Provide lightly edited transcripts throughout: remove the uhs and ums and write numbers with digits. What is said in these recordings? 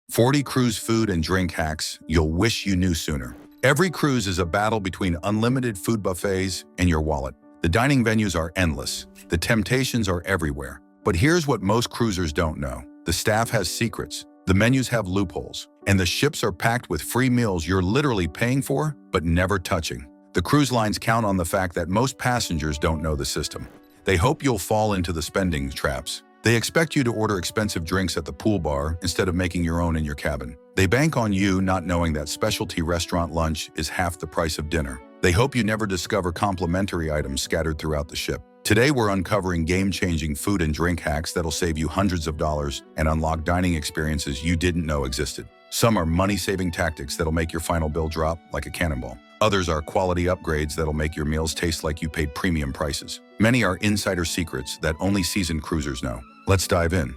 40 cruise food and drink hacks you'll wish you knew sooner. Every cruise is a battle between unlimited food buffets and your wallet. The dining venues are endless. The temptations are everywhere. But here's what most cruisers don't know. The staff has secrets, the menus have loopholes, and the ships are packed with free meals you're literally paying for but never touching. The cruise lines count on the fact that most passengers don't know the system. They hope you'll fall into the spending traps. They expect you to order expensive drinks at the pool bar instead of making your own in your cabin. They bank on you not knowing that specialty restaurant lunch is half the price of dinner. They hope you never discover complimentary items scattered throughout the ship. Today we're uncovering game-changing food and drink hacks that'll save you hundreds of dollars and unlock dining experiences you didn't know existed. Some are money-saving tactics that'll make your final bill drop like a cannonball. Others are quality upgrades that'll make your meals taste like you paid premium prices. Many are insider secrets that only seasoned cruisers know. Let's dive in.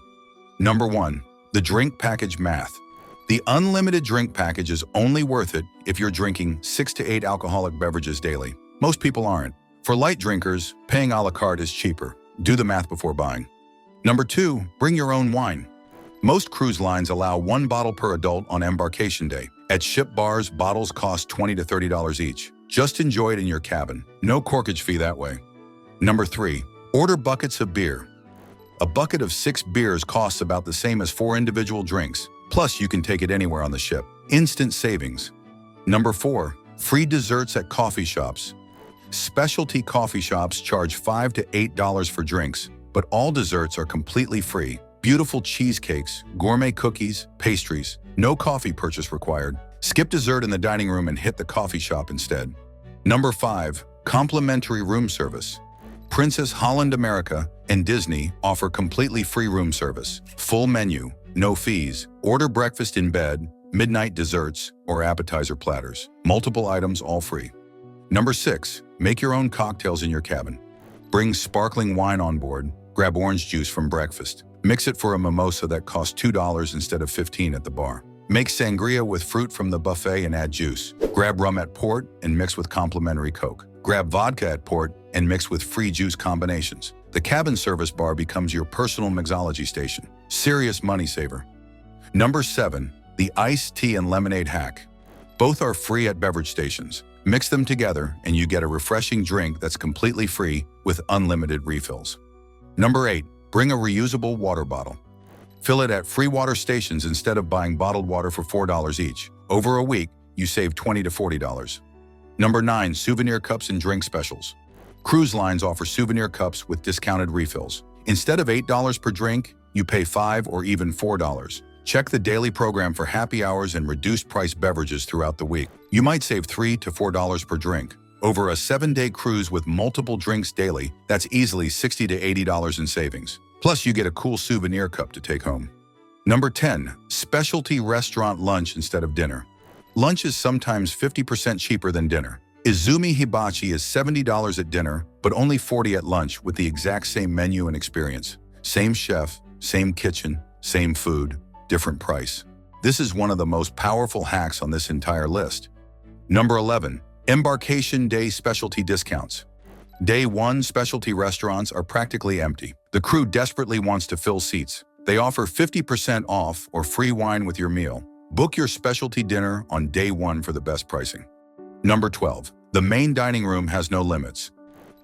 Number 1. The drink package math. The unlimited drink package is only worth it if you're drinking 6 to 8 alcoholic beverages daily. Most people aren't. For light drinkers, paying a la carte is cheaper. Do the math before buying. Number 2. Bring your own wine. Most cruise lines allow 1 bottle per adult on embarkation day. At ship bars, bottles cost $20 to $30 each. Just enjoy it in your cabin. No corkage fee that way. Number 3. Order buckets of beer. A bucket of 6 beers costs about the same as 4 individual drinks. Plus, you can take it anywhere on the ship. Instant savings. Number 4. Free desserts at coffee shops. Specialty coffee shops charge $5 to $8 for drinks, but all desserts are completely free. Beautiful cheesecakes, gourmet cookies, pastries. No coffee purchase required. Skip dessert in the dining room and hit the coffee shop instead. Number 5. Complimentary room service. Princess Holland America and Disney offer completely free room service. Full menu, no fees. Order breakfast in bed, midnight desserts, or appetizer platters. Multiple items, all free. Number 6. Make your own cocktails in your cabin. Bring sparkling wine on board. Grab orange juice from breakfast. Mix it for a mimosa that costs $2 instead of $15 at the bar. Make sangria with fruit from the buffet and add juice. Grab rum at port and mix with complimentary Coke. Grab vodka at port and mix with free juice combinations. The cabin service bar becomes your personal mixology station. Serious money saver. Number 7. The iced tea and lemonade hack. Both are free at beverage stations. Mix them together and you get a refreshing drink that's completely free with unlimited refills. Number 8. Bring a reusable water bottle. Fill it at free water stations instead of buying bottled water for $4 each. Over a week, you save $20 to $40. Number 9. Souvenir cups and drink specials. Cruise lines offer souvenir cups with discounted refills. Instead of $8 per drink, you pay $5 or even $4. Check the daily program for happy hours and reduced price beverages throughout the week. You might save $3 to $4 per drink. Over a 7-day cruise with multiple drinks daily, that's easily $60 to $80 in savings. Plus, you get a cool souvenir cup to take home. Number 10. Specialty restaurant lunch instead of dinner. Lunch is sometimes 50% cheaper than dinner. Izumi Hibachi is $70 at dinner, but only $40 at lunch with the exact same menu and experience. Same chef, same kitchen, same food, different price. This is one of the most powerful hacks on this entire list. Number 11. Embarkation Day Specialty Discounts. Day 1 specialty restaurants are practically empty. The crew desperately wants to fill seats. They offer 50% off or free wine with your meal. Book your specialty dinner on day 1 for the best pricing. Number 12. The main dining room has no limits.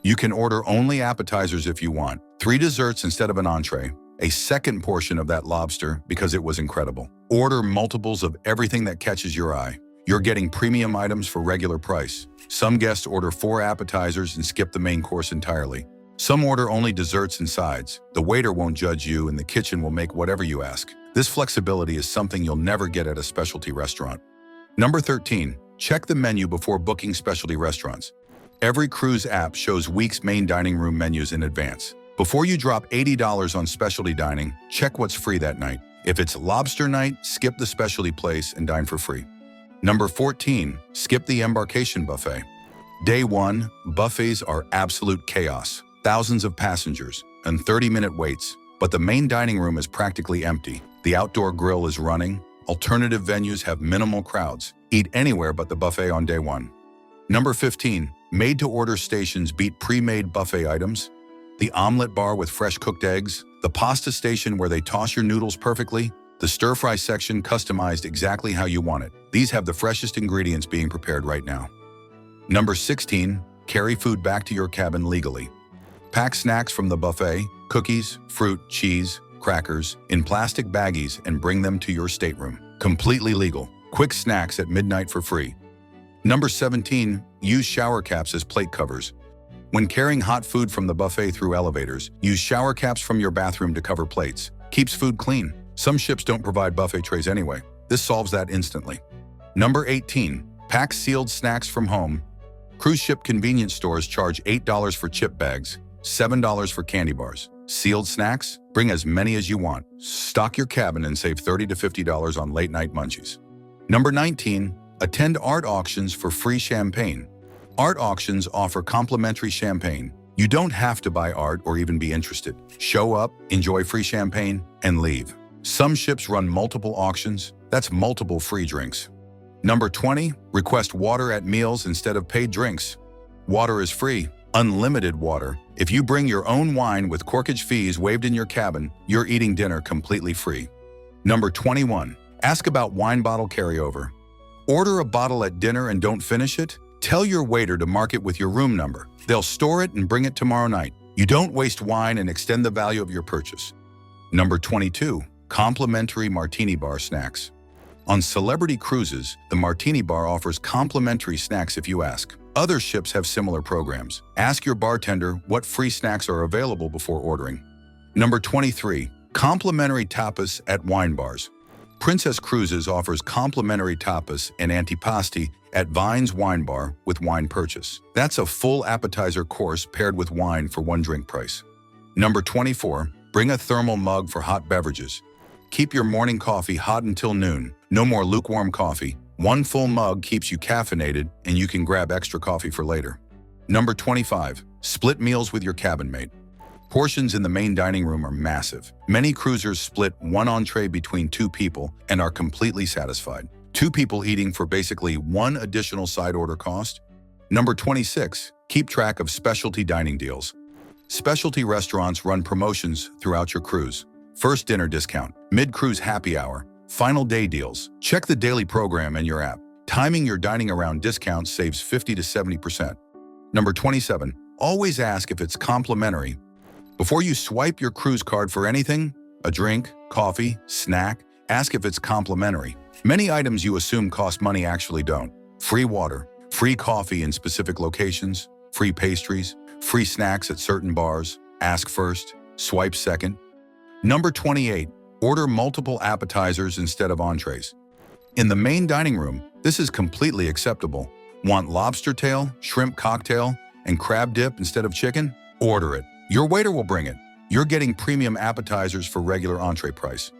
You can order only appetizers if you want, 3 desserts instead of an entree, a second portion of that lobster because it was incredible. Order multiples of everything that catches your eye. You're getting premium items for regular price. Some guests order 4 appetizers and skip the main course entirely. Some order only desserts and sides. The waiter won't judge you and the kitchen will make whatever you ask. This flexibility is something you'll never get at a specialty restaurant. Number 13. Check the menu before booking specialty restaurants. Every cruise app shows week's main dining room menus in advance. Before you drop $80 on specialty dining, check what's free that night. If it's lobster night, skip the specialty place and dine for free. Number 14. Skip the embarkation buffet. Day 1, buffets are absolute chaos. Thousands of passengers and 30-minute waits, but the main dining room is practically empty. The outdoor grill is running. Alternative venues have minimal crowds. Eat anywhere but the buffet on day 1. Number 15. Made-to-order stations beat pre-made buffet items. The omelet bar with fresh cooked eggs, the pasta station where they toss your noodles perfectly. The stir-fry section customized exactly how you want it. These have the freshest ingredients being prepared right now. Number 16. Carry food back to your cabin legally. Pack snacks from the buffet, cookies, fruit, cheese, crackers, in plastic baggies and bring them to your stateroom. Completely legal. Quick snacks at midnight for free. Number 17. Use shower caps as plate covers. When carrying hot food from the buffet through elevators, use shower caps from your bathroom to cover plates. Keeps food clean. Some ships don't provide buffet trays anyway. This solves that instantly. Number 18. Pack sealed snacks from home. Cruise ship convenience stores charge $8 for chip bags, $7 for candy bars. Sealed snacks? Bring as many as you want. Stock your cabin and save $30 to $50 on late-night munchies. Number 19. Attend art auctions for free champagne. Art auctions offer complimentary champagne. You don't have to buy art or even be interested. Show up, enjoy free champagne, and leave. Some ships run multiple auctions. That's multiple free drinks. Number 20. Request water at meals instead of paid drinks. Water is free. Unlimited water. If you bring your own wine with corkage fees waived in your cabin, you're eating dinner completely free. Number 21. Ask about wine bottle carryover. Order a bottle at dinner and don't finish it? Tell your waiter to mark it with your room number. They'll store it and bring it tomorrow night. You don't waste wine and extend the value of your purchase. Number 22. Complimentary martini bar snacks. On celebrity cruises, the martini bar offers complimentary snacks if you ask. Other ships have similar programs. Ask your bartender what free snacks are available before ordering. Number 23. Complimentary tapas at wine bars. Princess Cruises offers complimentary tapas and antipasti at Vine's Wine Bar with wine purchase. That's a full appetizer course paired with wine for one drink price. Number 24. Bring a thermal mug for hot beverages. Keep your morning coffee hot until noon. No more lukewarm coffee. One full mug keeps you caffeinated and you can grab extra coffee for later. Number 25. Split meals with your cabin mate. Portions in the main dining room are massive. Many cruisers split one entree between two people and are completely satisfied. Two people eating for basically one additional side order cost. Number 26. Keep track of specialty dining deals. Specialty restaurants run promotions throughout your cruise. First dinner discount, mid-cruise happy hour, final day deals. Check the daily program in your app. Timing your dining around discounts saves 50 to 70%. Number 27. Always ask if it's complimentary. Before you swipe your cruise card for anything, a drink, coffee, snack, ask if it's complimentary. Many items you assume cost money actually don't. Free water, free coffee in specific locations, free pastries, free snacks at certain bars. Ask first, swipe second. Number 28. Order multiple appetizers instead of entrees. In the main dining room, this is completely acceptable. Want lobster tail, shrimp cocktail, and crab dip instead of chicken? Order it. Your waiter will bring it. You're getting premium appetizers for regular entree price.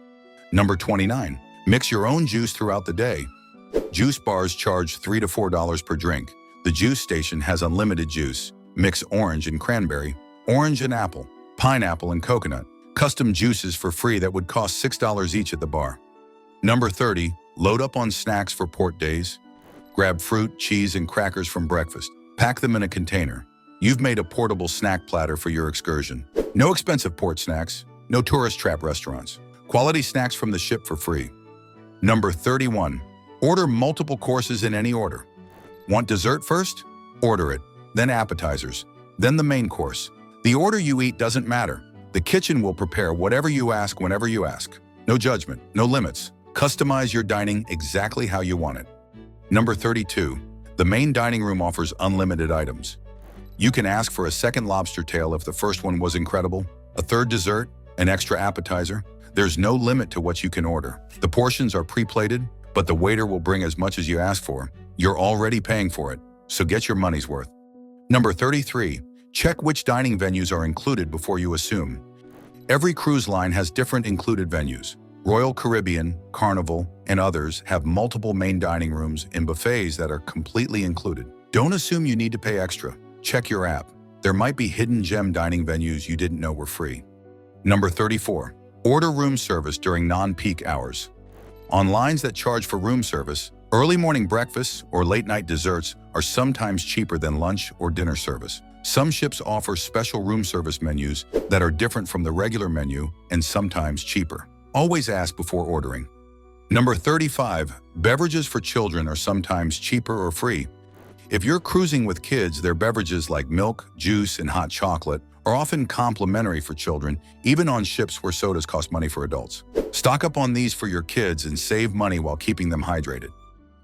Number 29. Mix your own juice throughout the day. Juice bars charge $3 to $4 per drink. The juice station has unlimited juice. Mix orange and cranberry, orange and apple, pineapple and coconut. Custom juices for free that would cost $6 each at the bar. Number 30. Load up on snacks for port days. Grab fruit, cheese, and crackers from breakfast. Pack them in a container. You've made a portable snack platter for your excursion. No expensive port snacks, no tourist trap restaurants. Quality snacks from the ship for free. Number 31. Order multiple courses in any order. Want dessert first? Order it. Then appetizers. Then the main course. The order you eat doesn't matter. The kitchen will prepare whatever you ask whenever you ask. No judgment, no limits. Customize your dining exactly how you want it. Number 32. The main dining room offers unlimited items. You can ask for a second lobster tail if the first one was incredible, a third dessert, an extra appetizer. There's no limit to what you can order. The portions are pre-plated, but the waiter will bring as much as you ask for. You're already paying for it, so get your money's worth. Number 33. Check which dining venues are included before you assume. Every cruise line has different included venues. Royal Caribbean, Carnival, and others have multiple main dining rooms and buffets that are completely included. Don't assume you need to pay extra. Check your app. There might be hidden gem dining venues you didn't know were free. Number 34. Order room service during non-peak hours. On lines that charge for room service, early morning breakfasts or late-night desserts are sometimes cheaper than lunch or dinner service. Some ships offer special room service menus that are different from the regular menu and sometimes cheaper. Always ask before ordering. Number 35, beverages for children are sometimes cheaper or free. If you're cruising with kids, their beverages like milk, juice, and hot chocolate are often complimentary for children, even on ships where sodas cost money for adults. Stock up on these for your kids and save money while keeping them hydrated.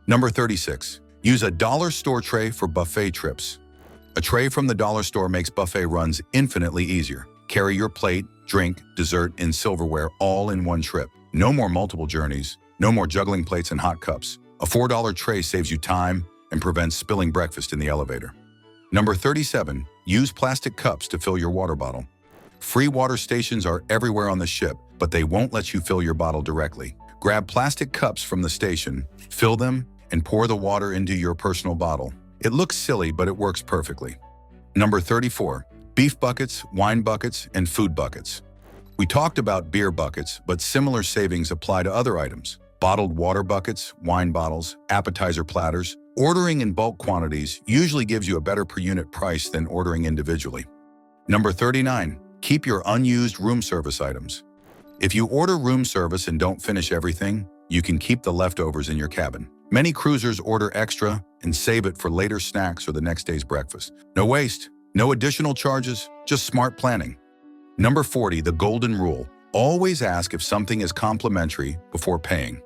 Number 36, use a dollar store tray for buffet trips. A tray from the dollar store makes buffet runs infinitely easier. Carry your plate, drink, dessert, and silverware all in one trip. No more multiple journeys, no more juggling plates and hot cups. A $4 tray saves you time and prevents spilling breakfast in the elevator. Number 37, use plastic cups to fill your water bottle. Free water stations are everywhere on the ship, but they won't let you fill your bottle directly. Grab plastic cups from the station, fill them, and pour the water into your personal bottle. It looks silly, but it works perfectly. Number 34, beef buckets, wine buckets, and food buckets. We talked about beer buckets, but similar savings apply to other items. Bottled water buckets, wine bottles, appetizer platters. Ordering in bulk quantities usually gives you a better per unit price than ordering individually. Number 39, keep your unused room service items. If you order room service and don't finish everything, you can keep the leftovers in your cabin. Many cruisers order extra and save it for later snacks or the next day's breakfast. No waste, no additional charges, just smart planning. Number 40, the golden rule. Always ask if something is complimentary before paying.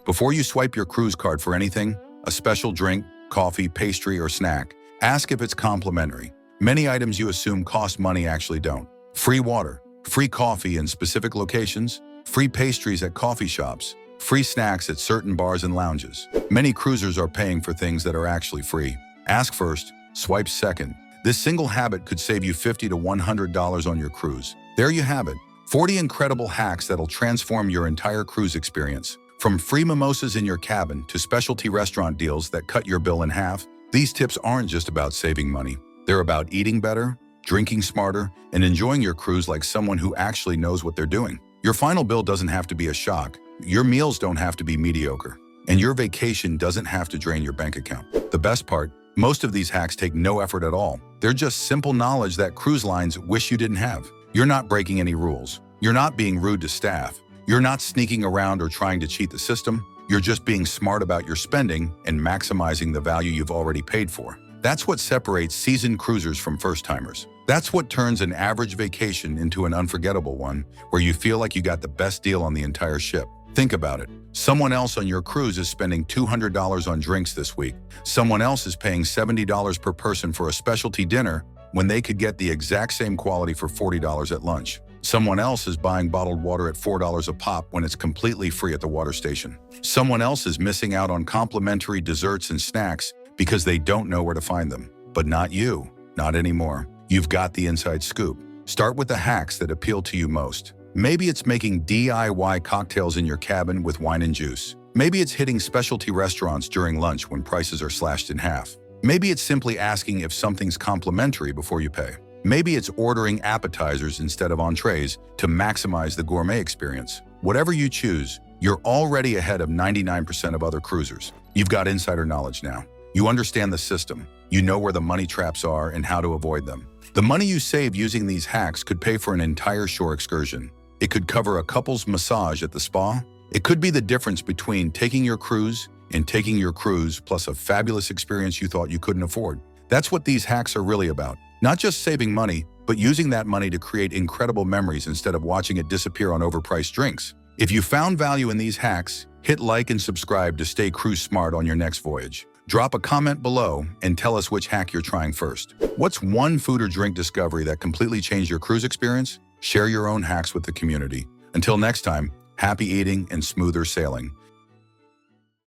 Before you swipe your cruise card for anything, a special drink, coffee, pastry, or snack, ask if it's complimentary. Many items you assume cost money actually don't. Free water, free coffee in specific locations, free pastries at coffee shops, free snacks at certain bars and lounges. Many cruisers are paying for things that are actually free. Ask first, swipe second. This single habit could save you $50 to $100 on your cruise. There you have it, 40 incredible hacks that'll transform your entire cruise experience. From free mimosas in your cabin to specialty restaurant deals that cut your bill in half, these tips aren't just about saving money. They're about eating better, drinking smarter, and enjoying your cruise like someone who actually knows what they're doing. Your final bill doesn't have to be a shock, your meals don't have to be mediocre, and your vacation doesn't have to drain your bank account. The best part, most of these hacks take no effort at all. They're just simple knowledge that cruise lines wish you didn't have. You're not breaking any rules. You're not being rude to staff. You're not sneaking around or trying to cheat the system. You're just being smart about your spending and maximizing the value you've already paid for. That's what separates seasoned cruisers from first-timers. That's what turns an average vacation into an unforgettable one, where you feel like you got the best deal on the entire ship. Think about it. Someone else on your cruise is spending $200 on drinks this week. Someone else is paying $70 per person for a specialty dinner when they could get the exact same quality for $40 at lunch. Someone else is buying bottled water at $4 a pop when it's completely free at the water station. Someone else is missing out on complimentary desserts and snacks because they don't know where to find them. But not you. Not anymore. You've got the inside scoop. Start with the hacks that appeal to you most. Maybe it's making DIY cocktails in your cabin with wine and juice. Maybe it's hitting specialty restaurants during lunch when prices are slashed in half. Maybe it's simply asking if something's complimentary before you pay. Maybe it's ordering appetizers instead of entrees to maximize the gourmet experience. Whatever you choose, you're already ahead of 99% of other cruisers. You've got insider knowledge now. You understand the system. You know where the money traps are and how to avoid them. The money you save using these hacks could pay for an entire shore excursion. It could cover a couple's massage at the spa. It could be the difference between taking your cruise and taking your cruise plus a fabulous experience you thought you couldn't afford. That's what these hacks are really about. Not just saving money, but using that money to create incredible memories instead of watching it disappear on overpriced drinks. If you found value in these hacks, hit like and subscribe to stay cruise smart on your next voyage. Drop a comment below and tell us which hack you're trying first. What's one food or drink discovery that completely changed your cruise experience? Share your own hacks with the community. Until next time, happy eating and smoother sailing.